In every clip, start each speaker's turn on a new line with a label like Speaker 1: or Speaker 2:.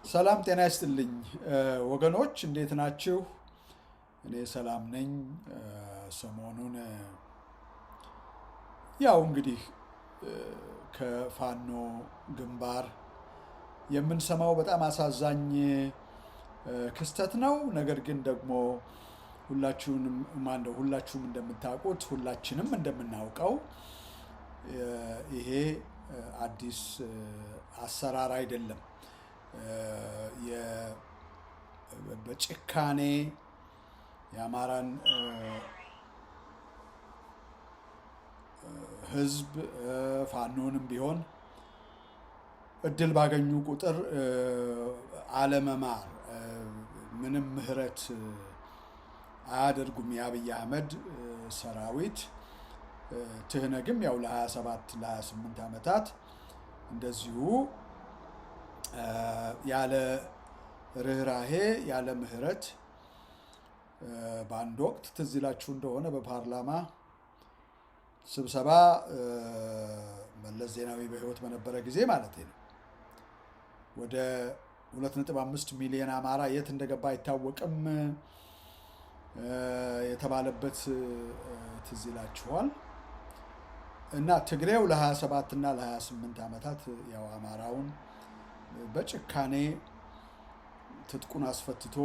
Speaker 1: ሰላም ጤና ይስጥልኝ ወገኖች እንዴት ናችሁ? እኔ ሰላም ነኝ። ሰሞኑን ያው እንግዲህ ከፋኖ ግንባር የምንሰማው በጣም አሳዛኝ ክስተት ነው። ነገር ግን ደግሞ ሁላችሁም እንደምታውቁት ሁላችንም እንደምናውቀው ይሄ አዲስ አሰራር አይደለም። በጭካኔ የአማራን ሕዝብ ፋኖንም ቢሆን እድል ባገኙ ቁጥር አለመማር፣ ምንም ምህረት አያደርጉም። የአብይ አህመድ ሰራዊት ትህነግም ያው ለ27 ለ28 ዓመታት እንደዚሁ ያለ ርኅራሄ ያለ ምህረት በአንድ ወቅት ትዝ ይላችሁ እንደሆነ በፓርላማ ስብሰባ መለስ ዜናዊ በህይወት በነበረ ጊዜ ማለት ነው ወደ 2.5 ሚሊዮን አማራ የት እንደገባ አይታወቅም የተባለበት ትዝ ይላችኋል። እና ትግሬው ለ27 እና ለ28 ዓመታት ያው አማራውን በጭካኔ ትጥቁን አስፈትቶ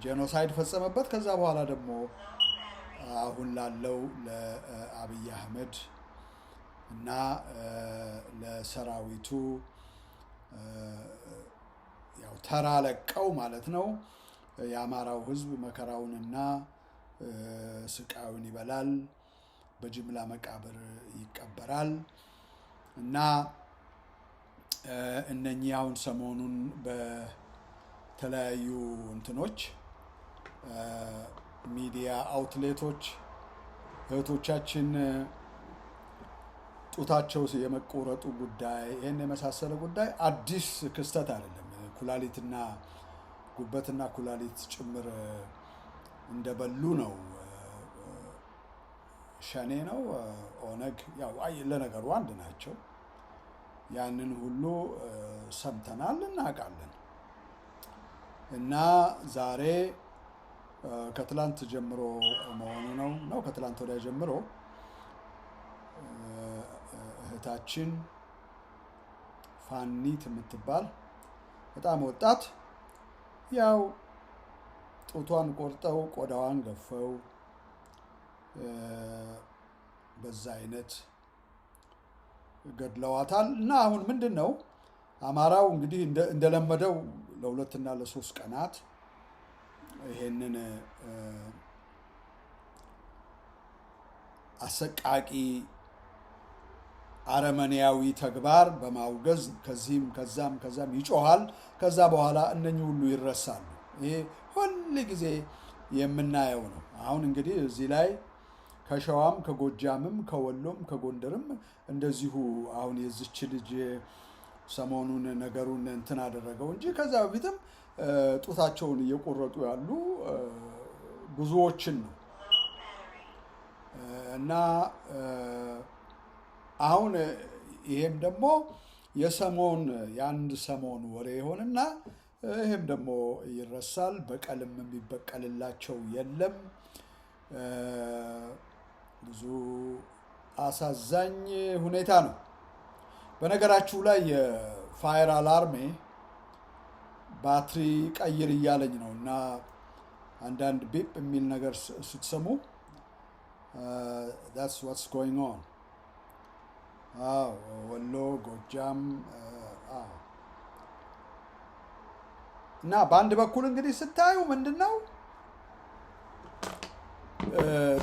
Speaker 1: ጄኖሳይድ ፈጸመበት። ከዛ በኋላ ደግሞ አሁን ላለው ለአብይ አህመድ እና ለሰራዊቱ ያው ተራ ለቀው ማለት ነው የአማራው ህዝብ መከራውንና ስቃዩን ይበላል፣ በጅምላ መቃብር ይቀበራል። እና እነኚህ አሁን ሰሞኑን በተለያዩ እንትኖች ሚዲያ አውትሌቶች እህቶቻችን ጡታቸው የመቆረጡ ጉዳይ ይህን የመሳሰለ ጉዳይ አዲስ ክስተት አይደለም። ኩላሊትና ጉበትና ኩላሊት ጭምር እንደበሉ ነው። ሸኔ ነው ኦነግ፣ ያው ለነገሩ አንድ ናቸው። ያንን ሁሉ ሰምተናል እናውቃለን። እና ዛሬ ከትላንት ጀምሮ መሆኑ ነው ከትላንት ወዲያ ጀምሮ እህታችን ፋኒት የምትባል በጣም ወጣት ያው ጡቷን ቆርጠው ቆዳዋን ገፈው በዛ አይነት ገድለዋታል። እና አሁን ምንድን ነው አማራው እንግዲህ እንደለመደው ለ2 እና ለ3 ቀናት ይሄንን አሰቃቂ አረመኔያዊ ተግባር በማውገዝ ከዚህም ከዛም ይጮሃል። ከዛ በኋላ እነኚህ ሁሉ ይረሳሉ። ይሄ ሁል ጊዜ የምናየው ነው። አሁን እንግዲህ እዚህ ላይ ከሸዋም ከጎጃምም ከወሎም ከጎንደርም እንደዚሁ አሁን የዚች ልጅ ሰሞኑን ነገሩን እንትን አደረገው እንጂ ከዛ በፊትም ጡታቸውን እየቆረጡ ያሉ ብዙዎችን ነው። እና አሁን ይሄም ደግሞ የአንድ ሰሞን ወሬ ይሆንና ይሄም ደግሞ ይረሳል። በቀልም የሚበቀልላቸው የለም። ብዙ አሳዛኝ ሁኔታ ነው። በነገራችሁ ላይ የፋየር አላርሜ ባትሪ ቀይር እያለኝ ነው እና አንዳንድ ቢፕ የሚል ነገር ስትሰሙ that's what's going on። ወሎ፣ ጎጃም እና በአንድ በኩል እንግዲህ ስታዩ ምንድነው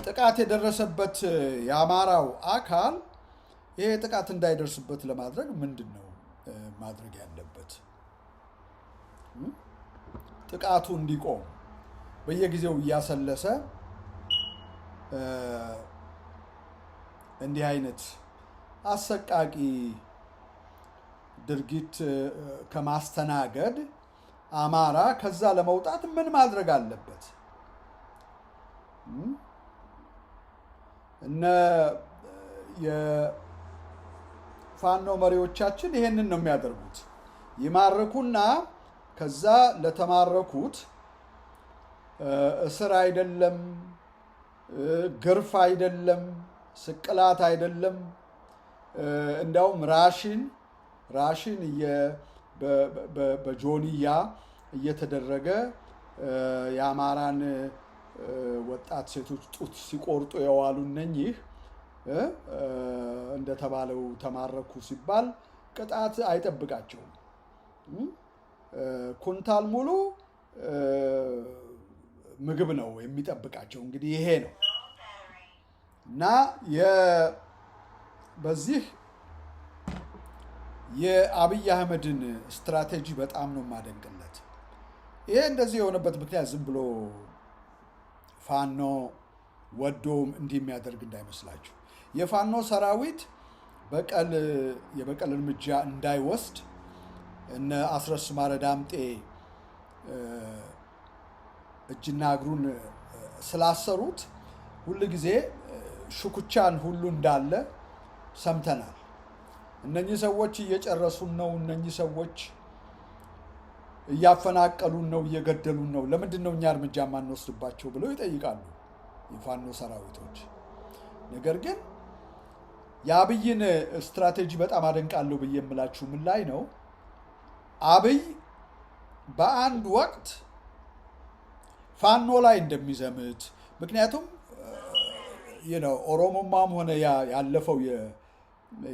Speaker 1: ጥቃት የደረሰበት የአማራው አካል ይሄ ጥቃት እንዳይደርስበት ለማድረግ ምንድን ነው ማድረግ ያለበት? ጥቃቱ እንዲቆም በየጊዜው እያሰለሰ እንዲህ አይነት አሰቃቂ ድርጊት ከማስተናገድ አማራ ከዛ ለመውጣት ምን ማድረግ አለበት? እነ የፋኖ መሪዎቻችን ይሄንን ነው የሚያደርጉት። ይማርኩና ከዛ ለተማረኩት እስር አይደለም፣ ግርፍ አይደለም፣ ስቅላት አይደለም። እንዲያውም ራሽን በጆንያ እየተደረገ የአማራን ወጣት ሴቶች ጡት ሲቆርጡ የዋሉ እነኚህ እንደተባለው ተማረኩ ሲባል ቅጣት አይጠብቃቸውም። ኩንታል ሙሉ ምግብ ነው የሚጠብቃቸው። እንግዲህ ይሄ ነው እና በዚህ የአብይ አህመድን ስትራቴጂ በጣም ነው የማደንቅለት። ይሄ እንደዚህ የሆነበት ምክንያት ዝም ብሎ ፋኖ ወዶም እንዲህ የሚያደርግ እንዳይመስላችሁ። የፋኖ ሰራዊት የበቀል እርምጃ እንዳይወስድ እነ አስረስ ማረ ዳምጤ እጅና እግሩን ስላሰሩት ሁሉ ጊዜ ሽኩቻን ሁሉ እንዳለ ሰምተናል። እነኚህ ሰዎች እየጨረሱን ነው፣ እነኚህ ሰዎች እያፈናቀሉን ነው፣ እየገደሉን ነው፣ ለምንድን ነው እኛ እርምጃ ማንወስድባቸው ብለው ይጠይቃሉ የፋኖ ሰራዊቶች። ነገር ግን የአብይን ስትራቴጂ በጣም አደንቃለሁ ብዬ የምላችሁ ምን ላይ ነው? አብይ በአንድ ወቅት ፋኖ ላይ እንደሚዘምት፣ ምክንያቱም ኦሮሞማም ሆነ ያለፈው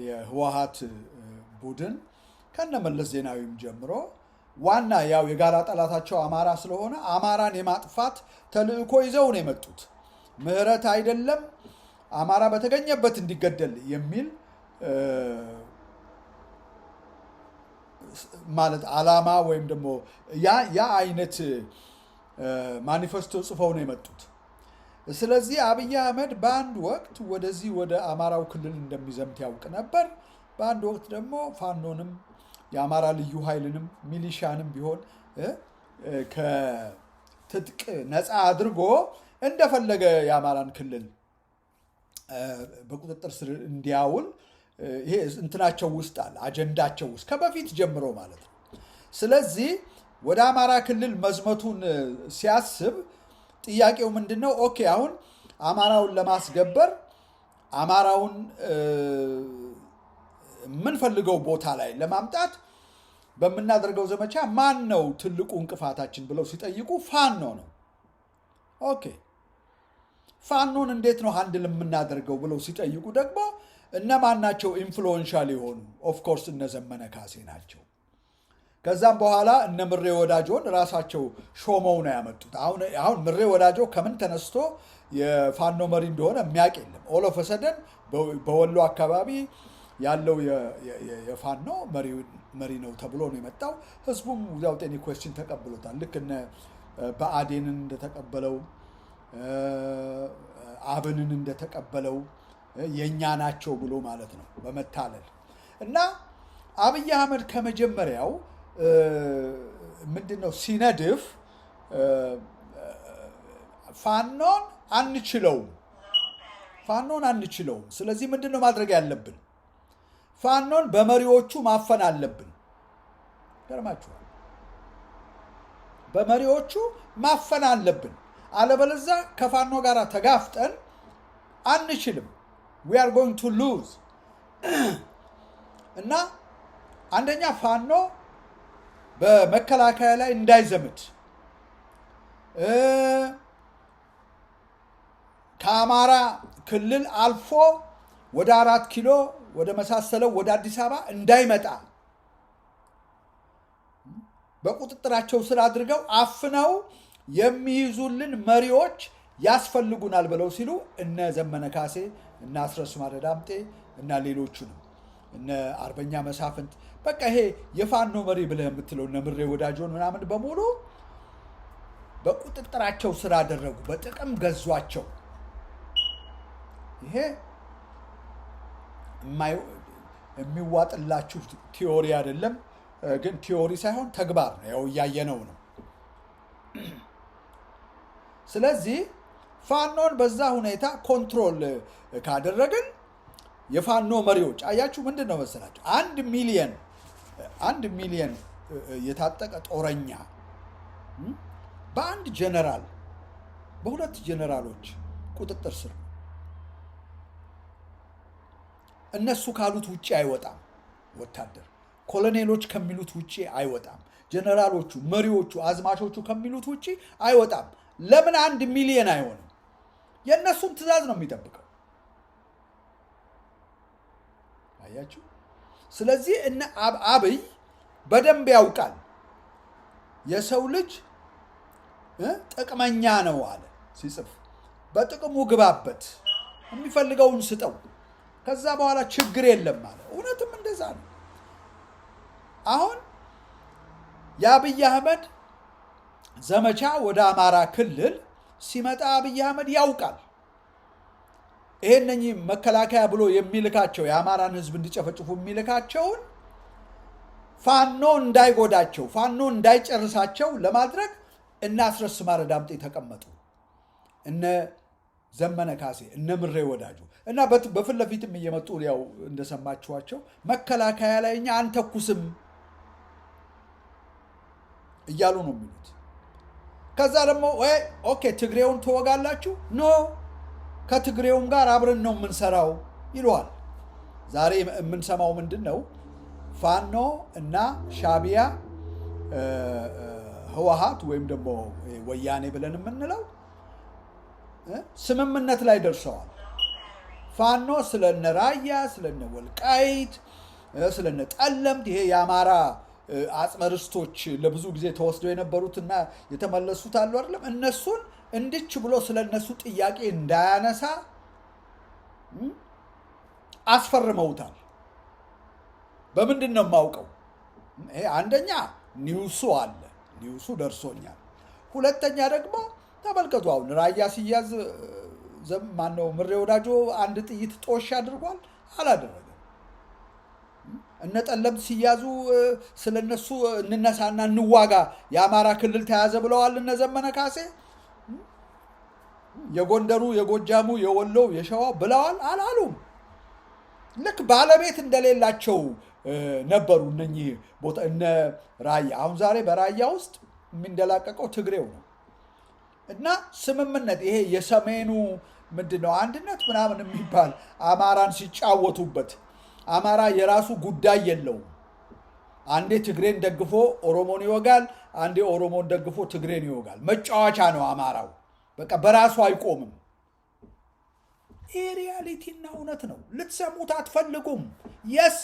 Speaker 1: የህወሓት ቡድን ከነመለስ ዜናዊም ጀምሮ ዋና ያው የጋራ ጠላታቸው አማራ ስለሆነ አማራን የማጥፋት ተልእኮ ይዘው ነው የመጡት። ምህረት አይደለም አማራ በተገኘበት እንዲገደል የሚል ማለት ዓላማ ወይም ደግሞ ያ አይነት ማኒፌስቶ ጽፈው ነው የመጡት። ስለዚህ አብይ አህመድ በአንድ ወቅት ወደ አማራው ክልል እንደሚዘምት ያውቅ ነበር። በአንድ ወቅት ደግሞ ፋኖንም የአማራ ልዩ ኃይልንም ሚሊሻንም ቢሆን ከትጥቅ ነፃ አድርጎ እንደፈለገ የአማራን ክልል በቁጥጥር ስር እንዲያውል ይሄ እንትናቸው ውስጥ አለ፣ አጀንዳቸው ውስጥ ከበፊት ጀምሮ ማለት ነው። ስለዚህ ወደ አማራ ክልል መዝመቱን ሲያስብ ጥያቄው ምንድነው? ኦኬ አሁን አማራውን ለማስገበር አማራውን የምንፈልገው ቦታ ላይ ለማምጣት በምናደርገው ዘመቻ ማን ነው ትልቁ እንቅፋታችን ብለው ሲጠይቁ ፋኖ ነው። ኦኬ ፋኖን እንዴት ነው ሃንድል የምናደርገው ብለው ሲጠይቁ ደግሞ እነማን ናቸው ኢንፍሉዌንሻል የሆኑ? ኦፍኮርስ እነ ዘመነ ካሴ ናቸው። ከዛም በኋላ እነ ምሬ ወዳጆን ራሳቸው ሾመው ነው ያመጡት። አሁን ምሬ ወዳጆ ከምን ተነስቶ የፋኖ መሪ እንደሆነ የሚያውቅ የለም። ኦሎፈሰደን በወሎ አካባቢ ያለው የፋኖ መሪ ነው ተብሎ ነው የመጣው። ህዝቡም without any question ተቀብሎታል። ልክ እነ ብአዴንን እንደተቀበለው አብንን እንደተቀበለው የኛ ናቸው ብሎ ማለት ነው በመታለል እና አብይ አህመድ ከመጀመሪያው ምንድነው ሲነድፍ ፋኖን አንችለውም። ስለዚህ ምንድነው ማድረግ ያለብን? ፋኖን በመሪዎቹ ማፈን አለብን። ገርማችኋል። በመሪዎቹ ማፈን አለብን። አለበለዚያ ከፋኖ ጋር ተጋፍጠን አንችልም። we are going to lose እና አንደኛ ፋኖ በመከላከያ ላይ እንዳይዘምት ከአማራ ክልል አልፎ ወደ 4 ኪሎ ወደ መሳሰለው ወደ አዲስ አበባ እንዳይመጣ በቁጥጥራቸው ስር አድርገው አፍነው የሚይዙልን መሪዎች ያስፈልጉናል ብለው ሲሉ እነ ዘመነ ካሴ እና አስረስ ማረ ዳምጤ እና ሌሎቹንም እነ አርበኛ መሳፍንት በቃ ይሄ የፋኖ መሪ ብለህ የምትለው እነ ምሬ ወዳጆን ምናምን በሙሉ በቁጥጥራቸው ስር አደረጉ፣ በጥቅም ገዟቸው። ይሄ የሚዋጥላችሁ ቲዮሪ አይደለም፣ ግን ቲዮሪ ሳይሆን ተግባር ነው። ያው እያየነው ነው። ስለዚህ ፋኖን በዛ ሁኔታ ኮንትሮል ካደረግን የፋኖ መሪዎች አያችሁ ምንድን ነው መሰላችሁ 1 ሚሊየን የታጠቀ ጦረኛ በአንድ ጀነራል በሁለት ጀነራሎች ቁጥጥር ስር ነው። እነሱ ካሉት ውጪ አይወጣም። ወታደር ኮሎኔሎች ከሚሉት ውጪ አይወጣም። ጀነራሎቹ፣ መሪዎቹ፣ አዝማቾቹ ከሚሉት ውጪ አይወጣም። ለምን 1 ሚሊዮን አይሆንም? የእነሱን ትዕዛዝ ነው የሚጠብቀው። አያችሁ። ስለዚህ እነ አብይ በደንብ ያውቃል። የሰው ልጅ ጥቅመኛ ነው አለ ሲጽፍ። በጥቅሙ ግባበት፣ የሚፈልገውን ስጠው፣ ከዛ በኋላ ችግር የለም አለ። እውነትም እንደዛ ነው። አሁን የአብይ አህመድ ዘመቻ ወደ አማራ ክልል ሲመጣ አብይ አህመድ ያውቃል። ይሄን መከላከያ ብሎ የሚልካቸው የአማራን ህዝብ እንዲጨፈጭፉ የሚልካቸውን ፋኖ እንዳይጎዳቸው፣ ፋኖ እንዳይጨርሳቸው ለማድረግ እነ አስረስ ማረ ዳምጤ ተቀመጡ። እነ ዘመነ ካሴ፣ እነ ምሬ ወዳጁ እና በፊት ለፊትም እየመጡ ያው እንደሰማችኋቸው መከላከያ ላይ እኛ አንተኩስም እያሉ ነው የሚሉት። ከዛ ደግሞ ኦኬ ትግሬውን ትወጋላችሁ? ኖ ከትግሬውም ጋር አብረን ነው የምንሰራው ይለዋል። ዛሬ የምንሰማው ምንድን ነው? ፋኖ እና ሻቢያ ህወሓት ወይም ደግሞ ወያኔ ብለን የምንለው ስምምነት ላይ ደርሰዋል። ፋኖ ስለነ ራያ፣ ስለነ ወልቃይት፣ ስለነ ጠለምት ይሄ የአማራ አጽመ ርስቶች ለብዙ ጊዜ ተወስደው የነበሩትና የተመለሱት አሉ አይደለም፣ እነሱን እንድች ብሎ ስለነሱ ጥያቄ እንዳያነሳ አስፈርመውታል። በምንድን ነው የማውቀው? አንደኛ ኒውሱ አለ፣ ኒውሱ ደርሶኛል። ሁለተኛ ደግሞ ተመልከቱ፣ አሁን ራያ ሲያዝ ማነው ምሬ ወዳጆ አንድ ጥይት ጦሽ አድርጓል? አላደረገም። እነ ጠለምት ሲያዙ ስለነሱ እንነሳና እንዋጋ የአማራ ክልል ተያዘ ብለዋል እነ ዘመነ ካሴ። የጎንደሩ፣ የጎጃሙ፣ የወሎው፣ የሸዋው ብለዋል አላሉም። ልክ ባለቤት እንደሌላቸው ነበሩ እነኚህ ቦታ እነ ራያ። አሁን ዛሬ በራያ ውስጥ የሚንደላቀቀው ትግሬው ነው። እና ስምምነት ይሄ የሰሜኑ ምንድነው አንድነት ምናምን የሚባል አማራን ሲጫወቱበት፣ አማራ የራሱ ጉዳይ የለውም። አንዴ ትግሬን ደግፎ ኦሮሞን ይወጋል፣ አንዴ ኦሮሞን ደግፎ ትግሬን ይወጋል። መጫወቻ ነው አማራው። በቃ በራሱ አይቆምም። ይሄ ሪያሊቲና እውነት ነው። ልትሰሙት አትፈልጉም። የስ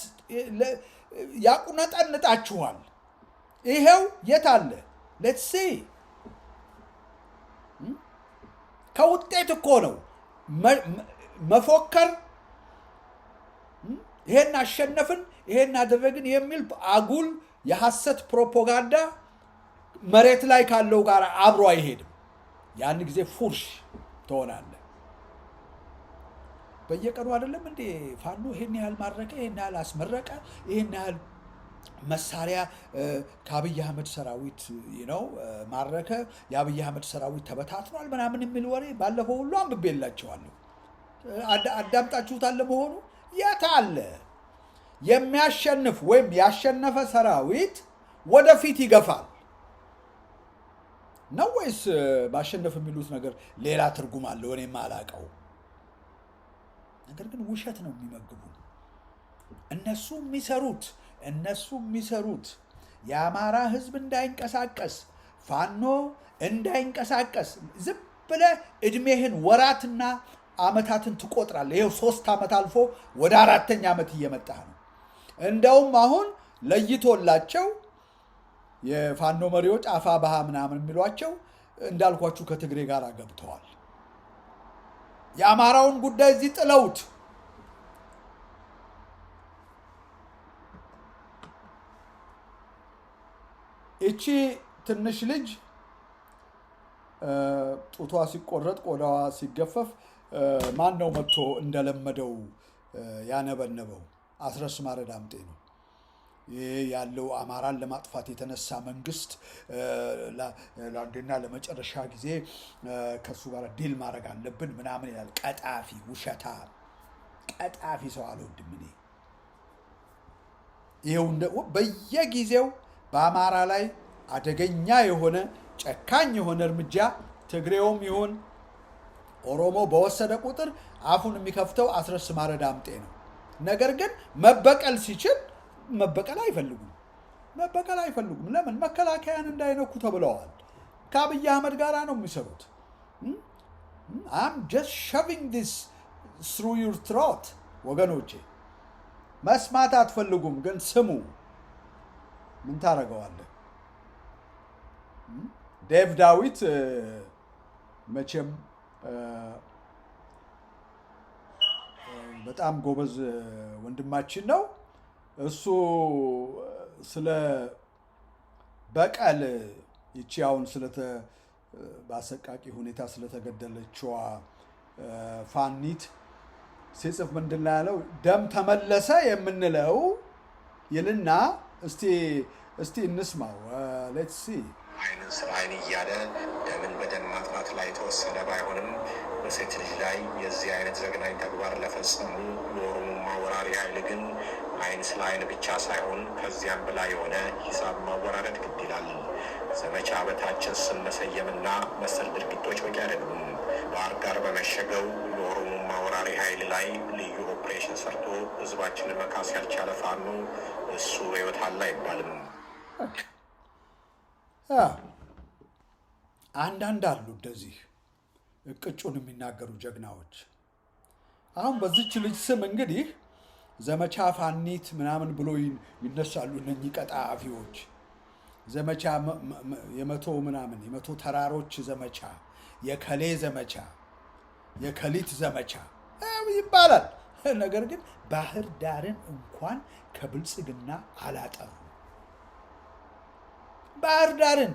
Speaker 1: ያቁነጠንጣችኋል። ይሄው የት አለ? ሌትስ ሲ ከውጤት እኮ ነው መፎከር። ይሄን አሸነፍን፣ ይሄን አደረግን የሚል አጉል የሐሰት ፕሮፓጋንዳ መሬት ላይ ካለው ጋር አብሮ አይሄድም። ያን ጊዜ ፉርሽ ትሆናለህ። በየቀኑ አይደለም እንዴ ፋኖ ይሄን ያህል ማረከ፣ ይሄን ያህል አስመረቀ፣ ይሄን ያህል መሳሪያ ከአብይ አህመድ ሰራዊት ነው ማረከ፣ የአብይ አህመድ ሰራዊት ተበታትኗል ምናምን የሚል ወሬ ባለፈው ሁሉ አንብቤላቸዋለሁ። አዳምጣችሁታል? ለመሆኑ የት አለ? የሚያሸንፍ ወይም ያሸነፈ ሰራዊት ወደፊት ይገፋል ነው ወይስ ማሸነፍ የሚሉት ነገር ሌላ ትርጉም አለው? እኔ የማላውቀው ነገር ግን ውሸት ነው የሚመግቡ እነሱ የሚሰሩት የአማራ ህዝብ እንዳይንቀሳቀስ፣ ፋኖ እንዳይንቀሳቀስ። ዝም ብለህ እድሜህን ወራትና አመታትን ትቆጥራለህ። ይኸው 3 ዓመት አልፎ ወደ 4ኛ ዓመት እየመጣህ ነው። እንደውም አሁን ለይቶላቸው የፋኖ መሪዎች አፋብኃ ምናምን የሚሏቸው እንዳልኳችሁ ከትግሬ ጋር ገብተዋል። የአማራውን ጉዳይ እዚህ ጥለውት እቺ ትንሽ ልጅ ጡቷ ሲቆረጥ ቆዳዋ ሲገፈፍ ማን ነው መጥቶ እንደለመደው ያነበነበው? አስረስ ማረ ዳምጤ ነው። ይህ ያለው አማራን ለማጥፋት የተነሳ መንግስት ለአንዴና ለመጨረሻ ጊዜ ከሱ ጋር ዲል ማድረግ አለብን ምናምን ይላል። ቀጣፊ፣ ውሸታ፣ ቀጣፊ ሰው አልወድም እኔ። ይኸው በየጊዜው በአማራ ላይ አደገኛ የሆነ ጨካኝ የሆነ እርምጃ ትግሬውም ይሁን ኦሮሞ በወሰደ ቁጥር አፉን የሚከፍተው አስረስ ማረ ዳምጤ ነው። ነገር ግን መበቀል ሲችል መበቀል አይፈልጉም። ለምን? መከላከያን እንዳይነኩ ተብለዋል። ከአብይ አህመድ ጋር ነው የሚሰሩት። I'm just shoving this through your throat ወገኖቼ። መስማት አትፈልጉም፣ ግን ስሙ። ምን ታደርገዋለህ? ዴቭ ዳዊት መቼም በጣም ጎበዝ ወንድማችን ነው። እሱ ስለ በቀል ይቺ አሁን በአሰቃቂ ሁኔታ ስለተገደለችዋ ፋኒት ሲጽፍ ምንድን ነው ያለው? ደም ተመለሰ የምንለው ይልና እስቲ እንስማው። ሌትስ ሲ።
Speaker 2: ዓይንን ስለ ዓይን እያለ ደምን በደም ማጥፋት ላይ የተወሰነ ባይሆንም በሴት ልጅ ላይ የዚህ አይነት ዘግናኝ ተግባር ለፈጸሙ የኦሮሞማ ወራሪ ኃይል ግን ዓይን ስለ ዓይን ብቻ ሳይሆን ከዚያም በላይ የሆነ ሂሳብ ማወራረድ ግድ ይላል። ዘመቻ በታችን ስም መሰየምና መሰል ድርጊቶች በቂ አይደሉም። ባህር ዳር በመሸገው የኦሮሞማ ወራሪ ኃይል ላይ ልዩ ኦፕሬሽን ሰርቶ ህዝባችንን መካስ ያልቻለ ፋኖ እሱ በሕይወት አለ አይባልም።
Speaker 1: አንዳንድ አሉ እንደዚህ እቅጩን የሚናገሩ ጀግናዎች። አሁን በዚች ልጅ ስም እንግዲህ ዘመቻ ፋኒት ምናምን ብሎ ይነሳሉ እነኚህ ቀጣፊዎች። ዘመቻ የመቶ ተራሮች ዘመቻ፣ የከሌ ዘመቻ፣ የከሊት ዘመቻ ይባላል። ነገር ግን ባህር ዳርን እንኳን ከብልጽግና አላጠሩ። ባህር ዳርን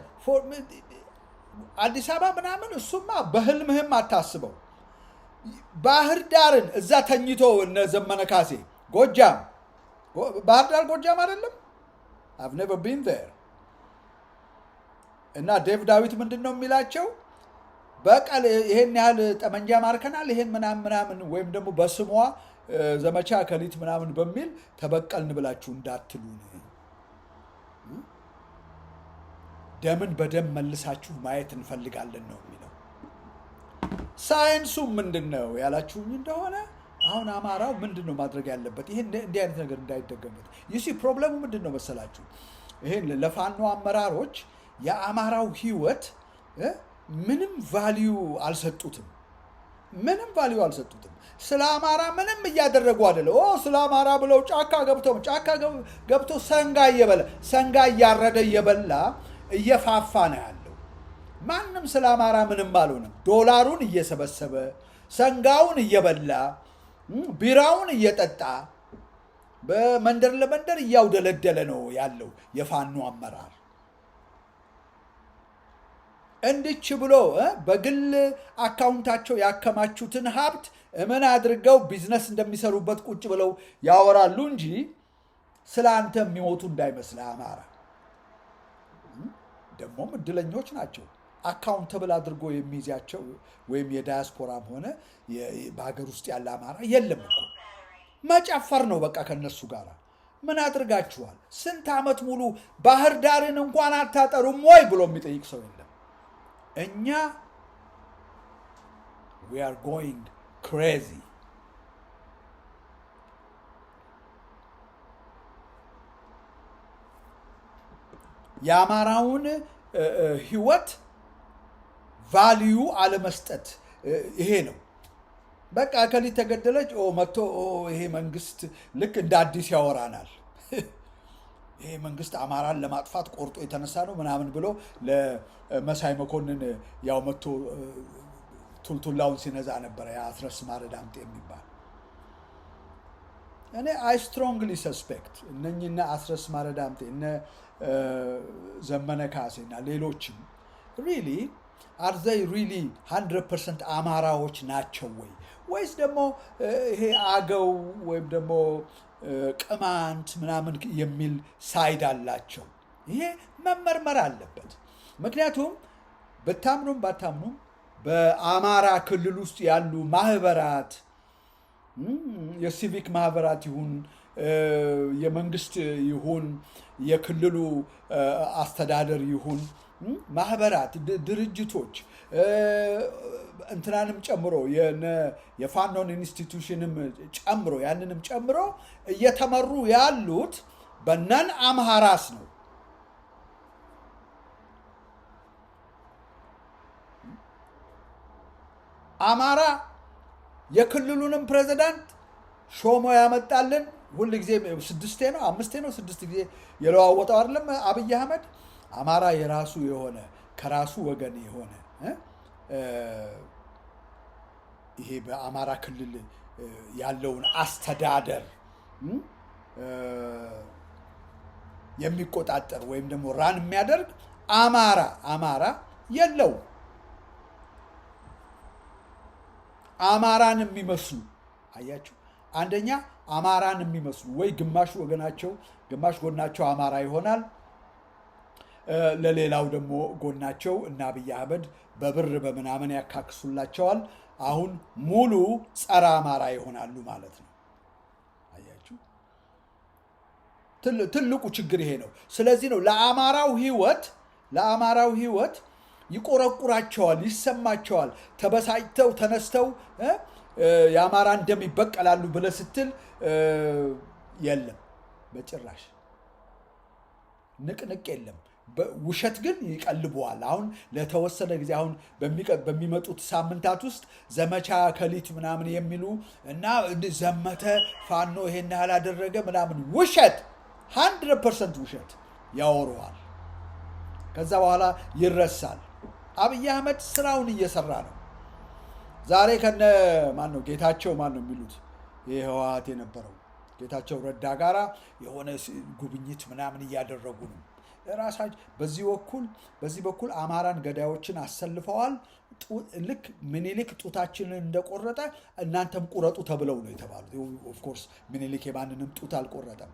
Speaker 1: አዲስ አበባ ምናምን እሱማ በህልምህም አታስበው። ባህር ዳርን እዛ ተኝቶ እነ ዘመነ ካሴ ጎጃም፣ ባህር ዳር ጎጃም አይደለም? I've never been there። እና ዴቭ ዳዊት ምንድን ነው የሚላቸው? በቀል ይሄን ያህል ጠመንጃ ማርከናል፣ ይሄን ምናምን ወይም ደግሞ በስሟ ዘመቻ ከሊት ምናምን በሚል ተበቀልን ብላችሁ እንዳትሉን፣ ደምን በደም መልሳችሁ ማየት እንፈልጋለን ነው የሚለው። ሳይንሱ ምንድን ነው ያላችሁኝ እንደሆነ አሁን አማራው ምንድን ነው ማድረግ ያለበት? ይሄ እንዲህ አይነት ነገር እንዳይደገምበት። ይሲ ፕሮብሌሙ ምንድን ነው መሰላችሁ? ይሄን ለፋኖ አመራሮች የአማራው ህይወት ምንም ቫልዩ አልሰጡትም። ስለ አማራ ምንም እያደረጉ አይደለም። ስለ አማራ ብለው ጫካ ገብቶ ሰንጋ እያረደ እየበላ እየፋፋ ነው ያለው። ማንም ስለ አማራ ምንም አልሆነም። ዶላሩን እየሰበሰበ ሰንጋውን እየበላ ቢራውን እየጠጣ በመንደር ለመንደር እያውደለደለ ነው ያለው የፋኖ አመራር። እንድች ብሎ በግል አካውንታቸው ያከማቹትን ሀብት ምን አድርገው ቢዝነስ እንደሚሰሩበት ቁጭ ብለው ያወራሉ እንጂ ስለ አንተ የሚሞቱ እንዳይመስል። አማራ ደግሞም እድለኞች ናቸው። አካውንተብል አድርጎ የሚይዛቸው ወይም የዳያስፖራም ሆነ በሀገር ውስጥ ያለ አማራ የለም እኮ። መጨፈር ነው በቃ ከነሱ ጋር። ምን አድርጋችኋል? ስንት ዓመት ሙሉ ባህር ዳርን እንኳን አታጠሩም ወይ ብሎ የሚጠይቅ ሰው የለም። እኛ we are going crazy። የአማራውን ህይወት ቫልዩ አለመስጠት ይሄ ነው። በቃ ከሊት ተገደለች መጥቶ ይሄ መንግስት ልክ እንደ አዲስ ያወራናል። ይሄ መንግስት አማራን ለማጥፋት ቆርጦ የተነሳ ነው ምናምን ብሎ ለመሳይ መኮንን ያው መጥቶ ቱልቱላውን ሲነዛ ነበረ። አስረስ ማረ ዳምጤ የሚባል እኔ አይ ስትሮንግሊ ሰስፔክት እነኝና አስረስ ማረ ዳምጤ እነ ዘመነ ካሴና ሌሎችም ሪሊ አር ዘይ ሪሊ 100% አማራዎች ናቸው ወይስ ደግሞ ይሄ አገው ወይም ደግሞ ቅማንት ምናምን የሚል ሳይድ አላቸው? ይሄ መመርመር አለበት። ምክንያቱም በታምኑም ባታምኑም በአማራ ክልል ውስጥ ያሉ ማህበራት የሲቪክ ማህበራት ይሁን የመንግስት ይሁን የክልሉ አስተዳደር ይሁን ማህበራት፣ ድርጅቶች እንትናንም ጨምሮ የፋኖን ኢንስቲትዩሽንም ጨምሮ ያንንም ጨምሮ እየተመሩ ያሉት በነን አምሃራስ ነው። አማራ የክልሉንም ፕሬዝዳንት ሾሞ ያመጣልን ሁል ጊዜ 6 ጊዜ የለዋወጠው አይደለም አብይ አህመድ። አማራ የራሱ የሆነ ከራሱ ወገን የሆነ ይሄ በአማራ ክልል ያለውን አስተዳደር የሚቆጣጠር ወይም ደግሞ ራን የሚያደርግ አማራ የለው። አማራን የሚመስሉ አያችሁ፣ አንደኛ አማራን የሚመስሉ ወይ ግማሽ ጎናቸው አማራ ይሆናል፣ ለሌላው ደግሞ ጎናቸው እና አብይ አህመድ በብር በምናምን ያካክሱላቸዋል። አሁን ሙሉ ጸረ አማራ ይሆናሉ ማለት ነው። አያችሁ፣ ትልቁ ችግር ይሄ ነው። ስለዚህ ነው ለአማራው ህይወት ይቆረቁራቸዋል፣ ይሰማቸዋል። ተበሳጭተው ተነስተው የአማራን ደም ይበቀላሉ ብለህ ስትል የለም፣ በጭራሽ ንቅንቅ የለም። ውሸት ግን ይቀልበዋል። አሁን ለተወሰነ ጊዜ አሁን በሚመጡት ሳምንታት ውስጥ ዘመቻ ከሊት ምናምን የሚሉ እና ዘመተ ፋኖ ይሄን ያህል አደረገ ምናምን ውሸት 100% ውሸት ያወሩዋል። ከዛ በኋላ ይረሳል። አብይ አህመድ ስራውን እየሰራ ነው። ዛሬ ከነ ማነው ጌታቸው ማነው የሚሉት የህወሓት የነበረው ጌታቸው ረዳ ጋራ የሆነ ጉብኝት ምናምን እያደረጉ ነው። ራሳቸው በዚህ በኩል አማራን ገዳዮችን አሰልፈዋል። ልክ ምኒልክ ጡታችንን እንደቆረጠ እናንተም ቁረጡ ተብለው ነው የተባሉት። ኦፍኮርስ ምኒልክ የማንንም ጡት አልቆረጠም።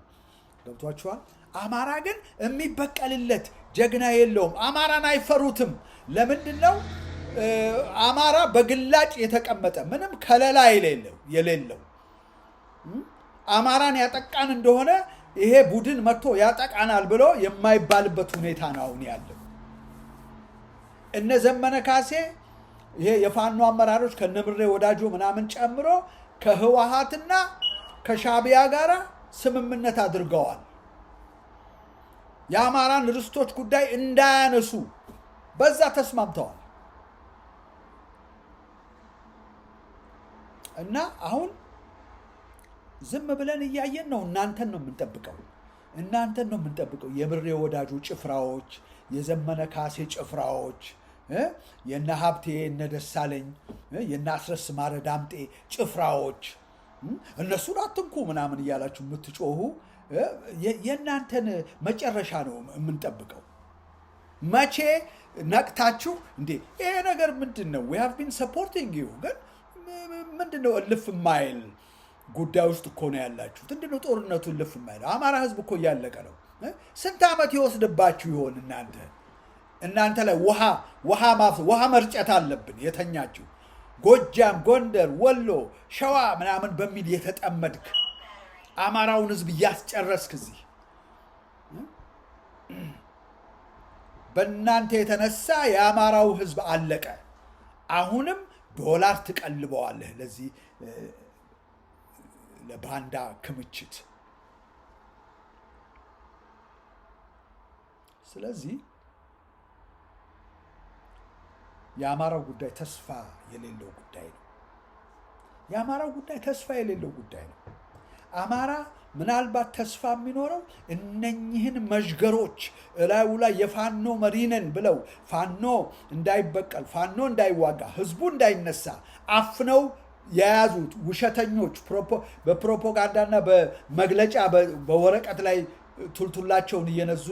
Speaker 1: ገብቷችኋል? አማራ ግን የሚበቀልለት ጀግና የለውም። አማራን አይፈሩትም። ለምንድን ነው? አማራ በግላጭ የተቀመጠ ምንም ከለላ የሌለው አማራን ያጠቃን እንደሆነ ይሄ ቡድን መጥቶ ያጠቃናል ብሎ የማይባልበት ሁኔታ ነው አሁን ያለው። እነ ዘመነ ካሴ ይሄ የፋኖ አመራሮች ከነምሬ ወዳጆ ምናምን ጨምሮ ከህወሓትና ከሻዕቢያ ጋራ ስምምነት አድርገዋል። የአማራን ርስቶች ጉዳይ እንዳያነሱ በዛ ተስማምተዋል። እና አሁን ዝም ብለን እያየን ነው። እናንተን ነው የምንጠብቀው። የምሬ ወዳጆ ጭፍራዎች፣ የዘመነ ካሴ ጭፍራዎች፣ የነ ሀብቴ የነ ደሳለኝ የነ አስረስ ማረ ዳምጤ ጭፍራዎች እነሱን አትንኩ ምናምን እያላችሁ የምትጮሁ የእናንተን መጨረሻ ነው የምንጠብቀው። መቼ ነቅታችሁ እንዴ ይሄ ነገር ምንድን ነው? we have been supporting you ግን ምንድን ነው እልፍ ማይል ጉዳይ ውስጥ እኮ ነው ያላችሁት። ምንድን ነው ጦርነቱ እልፍ ማይል? አማራ ህዝብ እኮ እያለቀ ነው። ስንት ዓመት ይወስድባችሁ ይሆን እናንተ ላይ ውሃ መርጨት አለብን የተኛችሁ ጎጃም፣ ጎንደር፣ ወሎ፣ ሸዋ ምናምን በሚል የተጠመድክ አማራውን ህዝብ እያስጨረስክ እዚህ በእናንተ የተነሳ የአማራው ህዝብ አለቀ። አሁንም ዶላር ትቀልበዋለህ ለዚህ ለባንዳ ክምችት። ስለዚህ የአማራው ጉዳይ ተስፋ የሌለው ጉዳይ ነው። አማራ ምናልባት ተስፋ የሚኖረው እነኚህን መዥገሮች እላዩ ላይ የፋኖ መሪነን ብለው ፋኖ እንዳይበቀል፣ ፋኖ እንዳይዋጋ፣ ህዝቡ እንዳይነሳ አፍነው የያዙት ውሸተኞች በፕሮፓጋንዳና በመግለጫ በወረቀት ላይ ቱልቱላቸውን እየነዙ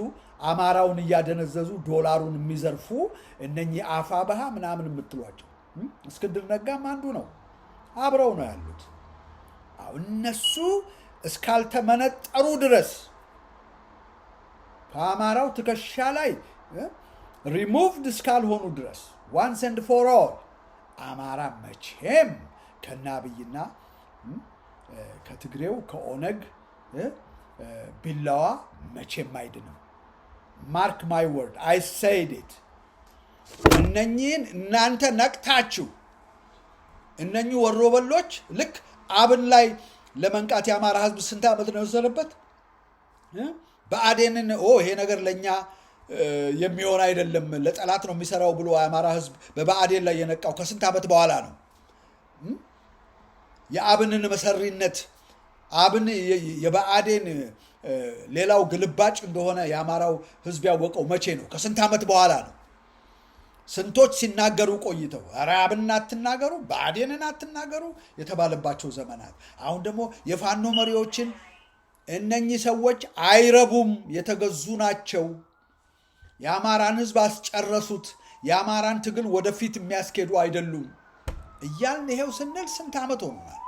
Speaker 1: አማራውን እያደነዘዙ ዶላሩን የሚዘርፉ እነኚህ አፋብኃ ምናምን የምትሏቸው እስክንድር ነጋም አንዱ ነው። አብረው ነው ያሉት። እነሱ እስካልተመነጠሩ ድረስ ከአማራው ትከሻ ላይ ሪሙቭድ እስካልሆኑ ድረስ ዋንስ ኤንድ ፎር ኦል አማራ መቼም ከነ አብይና ከትግሬው ከኦነግ ቢላዋ መቼም አይድንም። ማርክ ማይ ወርድ አይ ሴድ ኢት። እነኚህን እናንተ ነቅታችሁ እነኚህ ወሮበሎች ልክ አብን ላይ ለመንቃት የአማራ ህዝብ ስንት ዓመት ነው የወሰደበት? ብአዴንን ይሄ ነገር ለእኛ የሚሆን አይደለም ለጠላት ነው የሚሰራው ብሎ የአማራ ህዝብ በብአዴን ላይ የነቃው ከስንት ዓመት በኋላ ነው? የአብንን መሰሪነት አብን የብአዴን ሌላው ግልባጭ እንደሆነ የአማራው ህዝብ ያወቀው መቼ ነው? ከስንት ዓመት በኋላ ነው? ስንቶች ሲናገሩ ቆይተው ኧረ አብንን አትናገሩ፣ ብአዴንን አትናገሩ የተባለባቸው ዘመናት። አሁን ደግሞ የፋኖ መሪዎችን እነኚህ ሰዎች አይረቡም፣ የተገዙ ናቸው፣ የአማራን ህዝብ አስጨረሱት፣ የአማራን ትግል ወደፊት የሚያስኬዱ አይደሉም እያልን ይሄው ስንል ስንት ዓመት ሆኖናል?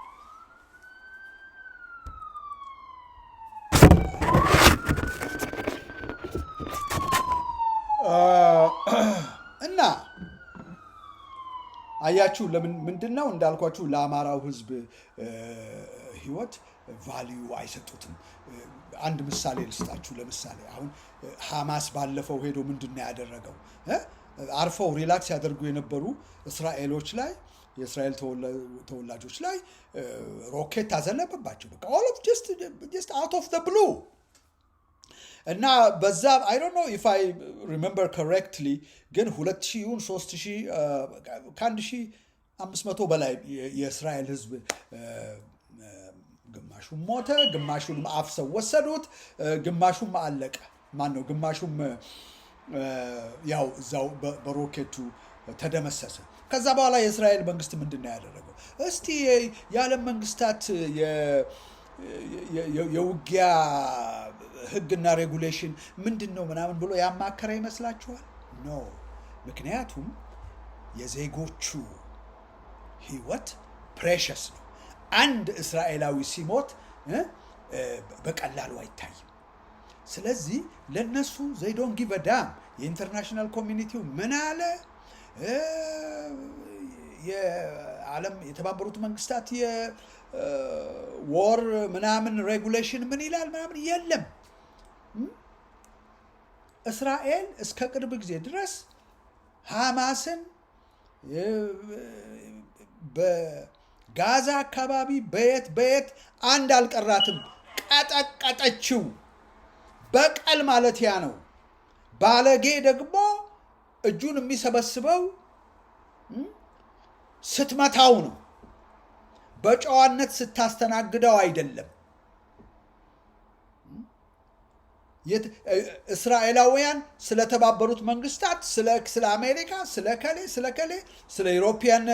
Speaker 1: እና አያችሁ ምንድን ነው እንዳልኳችሁ ለአማራው ህዝብ ህይወት ቫልዩ አይሰጡትም። አንድ ምሳሌ ልስጣችሁ። ለምሳሌ አሁን ሐማስ ባለፈው ሄዶ ምንድን ነው ያደረገው? አርፈው ሪላክስ ያደርጉ የነበሩ እስራኤሎች ላይ የእስራኤል ተወላጆች ላይ ሮኬት ታዘነበባቸው። በቃ all of just out of the blue እና በዛ I don't know if I remember correctly ግን 2000 3000 ከ1500 በላይ የእስራኤል ህዝብ ግማሹም ሞተ፣ ግማሹንም አፍሰው ወሰዱት፣ ግማሹም አለቀ። ማን ነው ግማሹም ያው እዛው በሮኬቱ ተደመሰሰ። ከዛ በኋላ የእስራኤል መንግስት ምንድን ነው ያደረገው? እስቲ የዓለም መንግስታት የውጊያ ህግና ሬጉሌሽን ምንድን ነው ምናምን ብሎ ያማከረ ይመስላችኋል? ኖ። ምክንያቱም የዜጎቹ ህይወት ፕሬሸስ ነው። አንድ እስራኤላዊ ሲሞት በቀላሉ አይታይም። ስለዚህ ለነሱ they don't give a damn። የኢንተርናሽናል ኮሚኒቲው ምን አለ? የዓለም የተባበሩት መንግስታት የወር ምናምን ሬጉሌሽን ምን ይላል ምናምን የለም። እስራኤል እስከ ቅርብ ጊዜ ድረስ ሐማስን በጋዛ አካባቢ በየት አንድ አልቀራትም፣ ቀጠቀጠችው። በቀል ማለት ያ ነው። ባለጌ ደግሞ እጁን የሚሰበስበው ስትመታው ነው፣ በጨዋነት ስታስተናግደው አይደለም። እስራኤላውያን ስለተባበሩት መንግስታት፣ ስለ አሜሪካ፣ ስለ ዩሮፒያን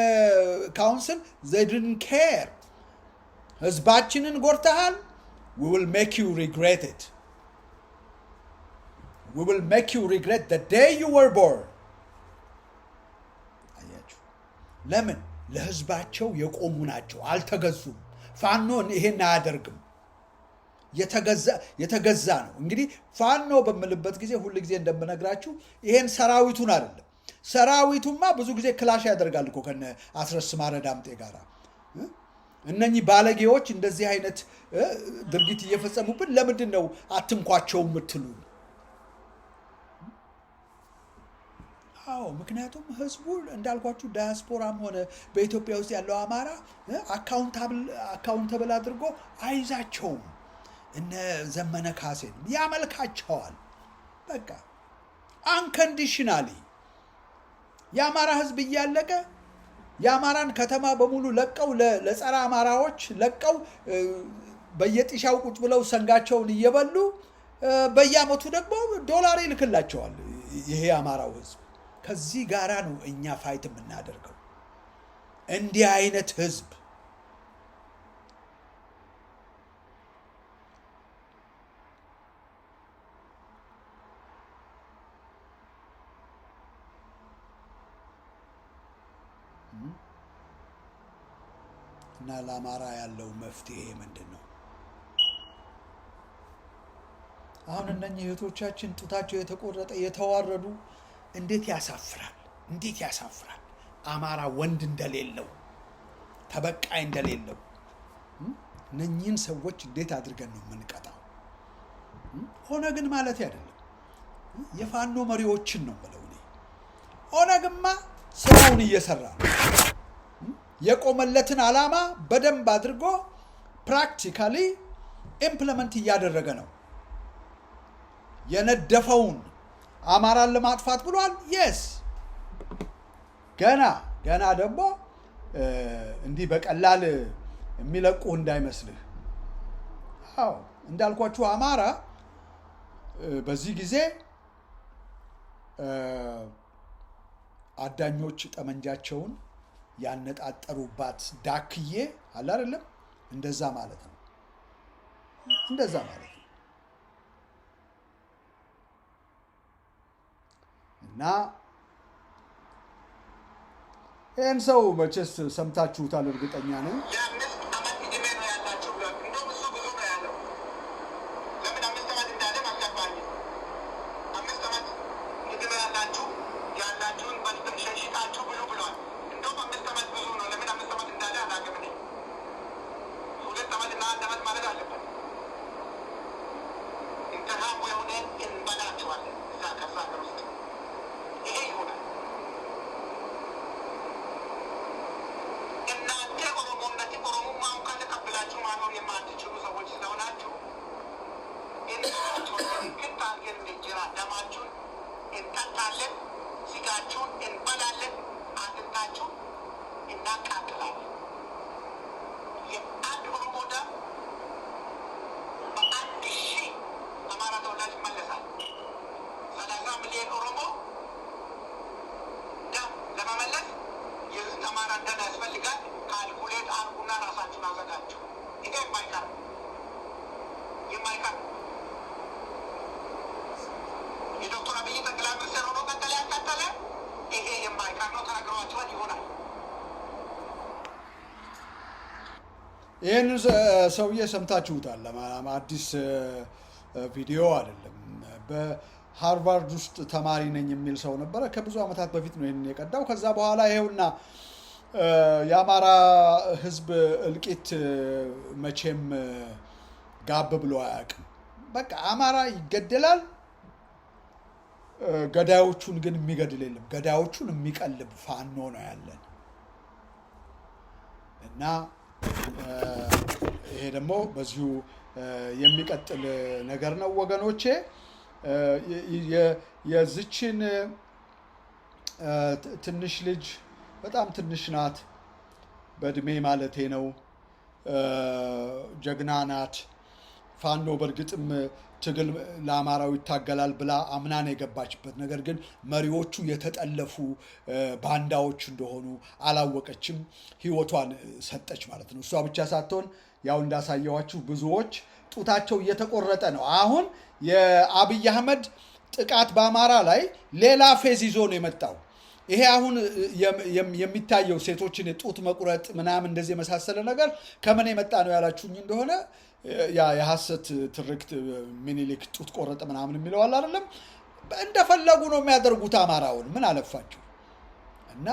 Speaker 1: ካውንስል they didn't care። ህዝባችንን ጎርተሃል፣ we will make you regret it. We will make you regret the day you were born. አያችሁ፣ ለምን? ለህዝባቸው የቆሙ ናቸው፣ አልተገዙም። ፋኖን ይሄን አያደርግም። የተገዛ ነው። እንግዲህ ፋኖ በምልበት ጊዜ ሁል ጊዜ እንደምነግራችሁ ይሄን ሰራዊቱን አይደለም። ሰራዊቱማ ብዙ ጊዜ ክላሽ ያደርጋል እኮ ከነ አስረስ ማረ ዳምጤ ጋር። እነኚህ ባለጌዎች እንደዚህ አይነት ድርጊት እየፈጸሙብን ለምንድን ነው አትንኳቸው የምትሉ? አዎ፣ ምክንያቱም ህዝቡ እንዳልኳችሁ ዳያስፖራም ሆነ በኢትዮጵያ ውስጥ ያለው አማራ አካውንተብል አድርጎ አይዛቸውም። እነ ዘመነ ካሴን ያመልካቸዋል። በቃ አንከንዲሽናሊ የአማራ ህዝብ እያለቀ የአማራን ከተማ በሙሉ ለቀው ለጸረ አማራዎች ለቀው በየጢሻው ቁጭ ብለው ሰንጋቸውን እየበሉ በየአመቱ ደግሞ ዶላር ይልክላቸዋል ይሄ የአማራው ህዝብ። ከዚህ ጋራ ነው እኛ ፋይት የምናደርገው። እንዲህ አይነት ህዝብ እና ለአማራ ያለው መፍትሄ ምንድን ነው? አሁን እነኚህ እህቶቻችን ጡታቸው የተቆረጠ የተዋረዱ፣ እንዴት ያሳፍራል! እንዴት ያሳፍራል! አማራ ወንድ እንደሌለው፣ ተበቃይ እንደሌለው፣ እነኚህን ሰዎች እንዴት አድርገን ነው የምንቀጣው? ኦነግን ማለት አይደለም፣ የፋኖ መሪዎችን ነው ብለው እኔ ኦነግማ ስራውን እየሰራ ነው። የቆመለትን ዓላማ በደንብ አድርጎ ፕራክቲካሊ ኢምፕሊመንት እያደረገ ነው። የነደፈውን አማራን ለማጥፋት ብሏል። የስ ገና ደግሞ እንዲህ በቀላል የሚለቁ እንዳይመስልህ። አዎ እንዳልኳችሁ አማራ በዚህ ጊዜ አዳኞች ጠመንጃቸውን ያነጣጠሩባት ዳክዬ አለ አይደለም፣ እንደዛ ማለት ነው። እንደዛ ማለት ነው። እና ይህን ሰው መቼስ ሰምታችሁታል እርግጠኛ ነኝ። ይህን ሰውዬ ሰምታችሁታል። አዲስ ቪዲዮ አይደለም። በሃርቫርድ ውስጥ ተማሪ ነኝ የሚል ሰው ነበረ። ከብዙ ዓመታት በፊት ነው ይህንን የቀዳው። ከዛ በኋላ ይሄውና የአማራ ሕዝብ እልቂት መቼም ጋብ ብሎ አያውቅም። በቃ አማራ ይገደላል፣ ገዳዮቹን ግን የሚገድል የለም። ገዳዮቹን የሚቀልብ ፋኖ ነው ያለን እና ይሄ ደግሞ በዚሁ የሚቀጥል ነገር ነው ወገኖቼ። የዚችን ትንሽ ልጅ በጣም ትንሽ ናት፣ በእድሜ ማለቴ ነው። ጀግና ናት። ፋኖ በእርግጥም ትግል ለአማራው ይታገላል ብላ አምናን የገባችበት፣ ነገር ግን መሪዎቹ የተጠለፉ ባንዳዎች እንደሆኑ አላወቀችም። ህይወቷን ሰጠች ማለት ነው። እሷ ብቻ ሳትሆን ያው እንዳሳየዋችሁ ብዙዎች ጡታቸው እየተቆረጠ ነው። አሁን የአብይ አህመድ ጥቃት በአማራ ላይ ሌላ ፌዝ ይዞ ነው የመጣው። ይሄ አሁን የሚታየው ሴቶችን የጡት መቁረጥ ምናምን እንደዚህ የመሳሰለ ነገር ከምን የመጣ ነው ያላችሁኝ እንደሆነ ያ የሐሰት ትርክት ሚኒሊክ ጡት ቆረጠ ምናምን የሚለው አለ አይደለም። እንደፈለጉ ነው የሚያደርጉት አማራውን፣ ምን አለፋችሁ። እና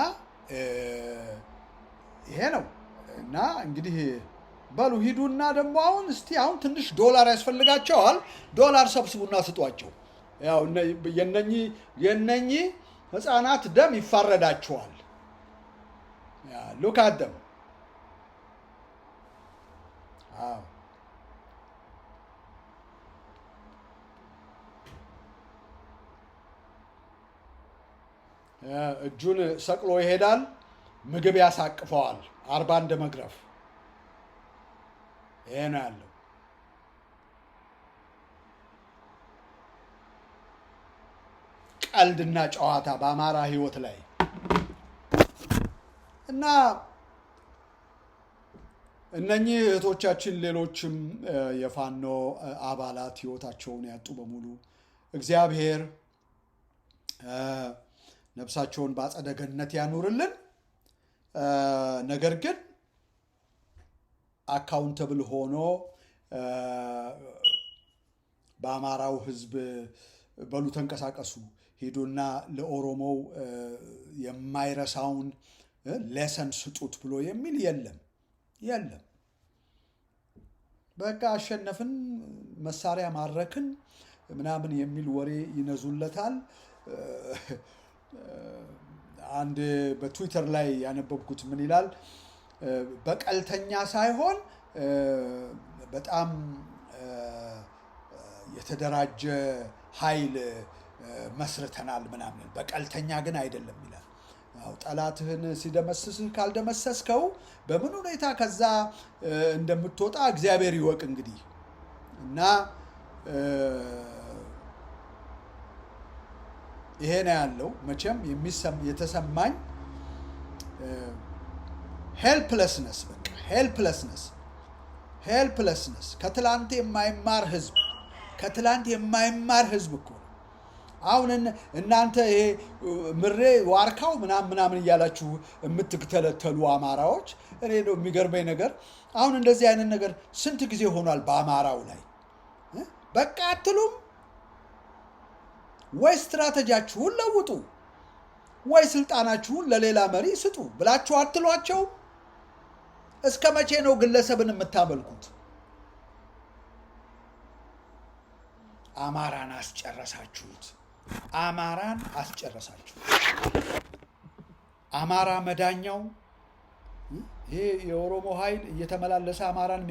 Speaker 1: ይሄ ነው። እና እንግዲህ በሉ ሂዱና ደግሞ አሁን ትንሽ ዶላር ያስፈልጋቸዋል። ዶላር ሰብስቡና ስጧቸው። ያው የነኚህ ህፃናት ደም ይፋረዳቸዋል። ሉክ አት ደም። እጁን ሰቅሎ ይሄዳል፣ ምግብ ያሳቅፈዋል። 40 እንደ መግረፍ። ይሄ ነው ያለው። ቀልድና ጨዋታ በአማራ ህይወት ላይ እና እነኚህ እህቶቻችን ሌሎችም የፋኖ አባላት ህይወታቸውን ያጡ በሙሉ እግዚአብሔር ነፍሳቸውን በአጸደ ገነት ያኑርልን። ነገር ግን አካውንተብል ሆኖ በአማራው ህዝብ በሉ ተንቀሳቀሱ፣ ሄዱና ለኦሮሞው የማይረሳውን ሌሰን ስጡት ብሎ የሚል የለም። በቃ አሸነፍን፣ መሳሪያ ማረክን ምናምን የሚል ወሬ ይነዙለታል። አንድ በትዊተር ላይ ያነበብኩት ምን ይላል? በቀልተኛ ሳይሆን በጣም የተደራጀ ኃይል መስርተናል ምናምን፣ በቀልተኛ ግን አይደለም ይላል። ያው ጠላትህን ሲደመስስህ ካልደመሰስከው በምን ሁኔታ ከዛ እንደምትወጣ እግዚአብሔር ይወቅ እንግዲህ። እና ይሄ ነው ያለው። መቼም የተሰማኝ ሄልፕለስነስ፣ በቃ ሄልፕለስነስ። ከትላንት የማይማር ህዝብ እኮ ነው። አሁን እናንተ ይሄ ምሬ ዋርካው ምናምን እያላችሁ የምትተለተሉ አማራዎች፣ እኔ ነው የሚገርመኝ ነገር፣ አሁን እንደዚህ አይነት ነገር ስንት ጊዜ ሆኗል በአማራው ላይ? በቃ አትሉም ወይ? ስትራቴጂያችሁን ለውጡ ወይ ስልጣናችሁን ለሌላ መሪ ስጡ ብላችሁ አትሏቸው? እስከ መቼ ነው ግለሰብን የምታመልኩት? አማራን አስጨረሳችሁት። አማራ መዳኛው ይሄ የኦሮሞ ኃይል እየተመላለሰ አማራን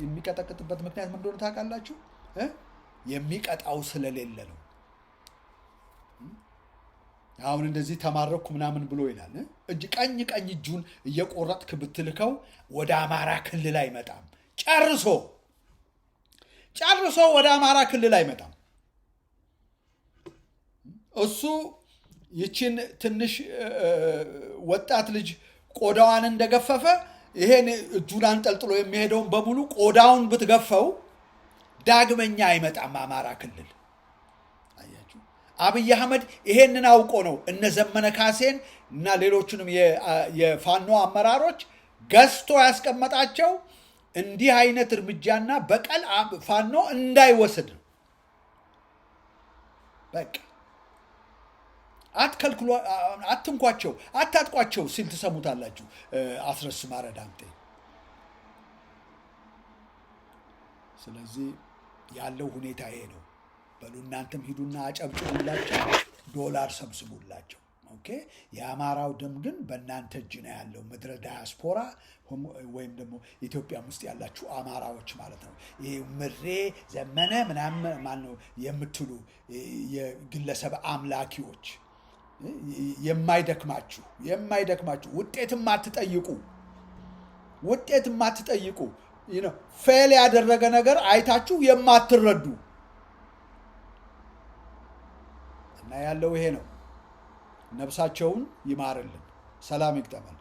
Speaker 1: የሚቀጠቅጥበት ምክንያት ምን እንደሆነ ታውቃላችሁ? የሚቀጣው ስለሌለ ነው። አሁን እንደዚህ ተማረኩ ምናምን ብሎ ይላል። ቀኝ እጁን እየቆረጥክ ብትልከው ወደ አማራ ክልል አይመጣም። ጨርሶ ወደ አማራ ክልል አይመጣም። እሱ ይችን ትንሽ ወጣት ልጅ ቆዳዋን እንደገፈፈ ይሄን እጁን አንጠልጥሎ የሚሄደውን በሙሉ ቆዳውን ብትገፈው ዳግመኛ አይመጣም አማራ ክልል። አያችሁ፣ አብይ አህመድ ይሄንን አውቆ ነው እነ ዘመነ ካሴን እና ሌሎቹንም የፋኖ አመራሮች ገዝቶ ያስቀመጣቸው። እንዲህ አይነት እርምጃና በቀል ፋኖ እንዳይወስድ ነው። በቃ አትከልክሉ፣ አትንኳቸው፣ አታጥቋቸው ሲል ትሰሙታላችሁ አስረስ ማረ ዳምጤ። ስለዚህ ያለው ሁኔታ ይሄ ነው። በሉ እናንተም ሂዱና አጨብጭቡላቸው፣ ዶላር ሰብስቡላቸው። ኦኬ። የአማራው ደም ግን በእናንተ እጅ ነው ያለው። ምድረ ዳያስፖራ ወይም ደግሞ ኢትዮጵያ ውስጥ ያላችሁ አማራዎች ማለት ነው። ይሄ ምሬ ዘመነ ምናምን ማነው የምትሉ የግለሰብ አምላኪዎች፣ የማይደክማችሁ ውጤት ማትጠይቁ ፌል ያደረገ ነገር አይታችሁ የማትረዱ እና ያለው ይሄ ነው። ነፍሳቸውን ይማርልን። ሰላም ይግጠመን።